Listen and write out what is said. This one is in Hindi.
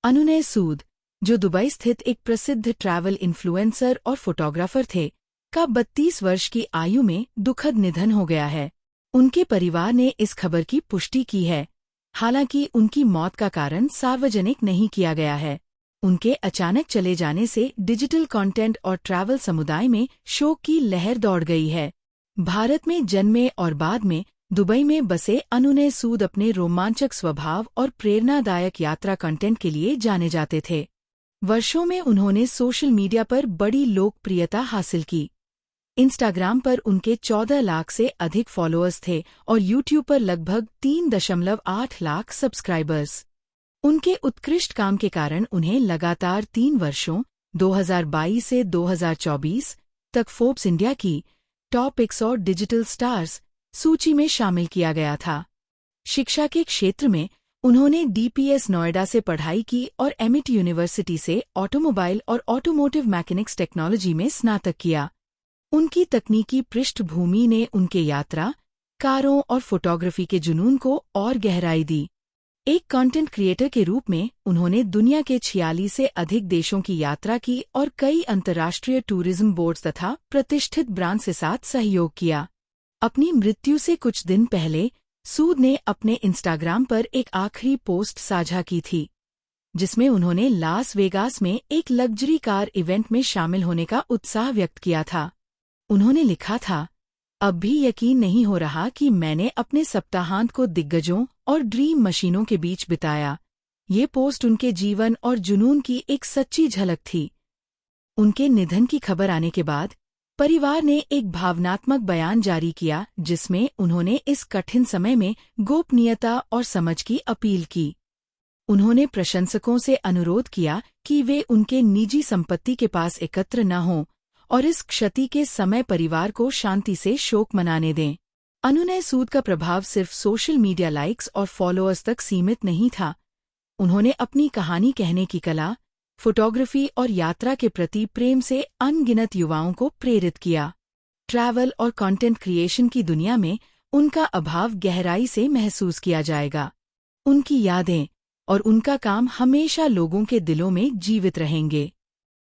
अनुनय सूद, जो दुबई स्थित एक प्रसिद्ध ट्रैवल इन्फ्लुएंसर और फोटोग्राफर थे, का 32 वर्ष की आयु में दुखद निधन हो गया है। उनके परिवार ने इस खबर की पुष्टि की है, हालांकि उनकी मौत का कारण सार्वजनिक नहीं किया गया है। उनके अचानक चले जाने से डिजिटल कंटेंट और ट्रैवल समुदाय में शोक की लहर दौड़ गई है। भारत में जन्मे और बाद में दुबई में बसे अनुनय सूद अपने रोमांचक स्वभाव और प्रेरणादायक यात्रा कंटेंट के लिए जाने जाते थे। वर्षों में उन्होंने सोशल मीडिया पर बड़ी लोकप्रियता हासिल की। इंस्टाग्राम पर उनके 14 लाख से अधिक फॉलोअर्स थे और यूट्यूब पर लगभग 3.8 लाख सब्सक्राइबर्स। उनके उत्कृष्ट काम के कारण उन्हें लगातार 3 वर्षों 2022 से 2024 तक फोर्ब्स इंडिया की टॉप 100 डिजिटल स्टार्स सूची में शामिल किया गया था। शिक्षा के क्षेत्र में उन्होंने डीपीएस नोएडा से पढ़ाई की और एमिट यूनिवर्सिटी से ऑटोमोबाइल और ऑटोमोटिव मैकेनिक्स टेक्नोलॉजी में स्नातक किया। उनकी तकनीकी पृष्ठभूमि ने उनके यात्रा, कारों और फोटोग्राफी के जुनून को और गहराई दी। एक कंटेंट क्रिएटर के रूप में उन्होंने दुनिया के 46 से अधिक देशों की यात्रा की और कई अंतर्राष्ट्रीय टूरिज्म बोर्ड्स तथा प्रतिष्ठित ब्रांड्स के साथ सहयोग किया। अपनी मृत्यु से कुछ दिन पहले सूद ने अपने इंस्टाग्राम पर एक आखिरी पोस्ट साझा की थी, जिसमें उन्होंने लास वेगास में एक लग्जरी कार इवेंट में शामिल होने का उत्साह व्यक्त किया था। उन्होंने लिखा था, अब भी यकीन नहीं हो रहा कि मैंने अपने सप्ताहांत को दिग्गजों और ड्रीम मशीनों के बीच बिताया। ये पोस्ट उनके जीवन और जुनून की एक सच्ची झलक थी। उनके निधन की खबर आने के बाद परिवार ने एक भावनात्मक बयान जारी किया, जिसमें उन्होंने इस कठिन समय में गोपनीयता और समझ की अपील की। उन्होंने प्रशंसकों से अनुरोध किया कि वे उनके निजी संपत्ति के पास एकत्र न हों और इस क्षति के समय परिवार को शांति से शोक मनाने दें। अनुनय सूद का प्रभाव सिर्फ सोशल मीडिया लाइक्स और फॉलोअर्स तक सीमित नहीं था। उन्होंने अपनी कहानी कहने की कला, फोटोग्राफी और यात्रा के प्रति प्रेम से अनगिनत युवाओं को प्रेरित किया। ट्रैवल और कंटेंट क्रिएशन की दुनिया में उनका अभाव गहराई से महसूस किया जाएगा। उनकी यादें और उनका काम हमेशा लोगों के दिलों में जीवित रहेंगे।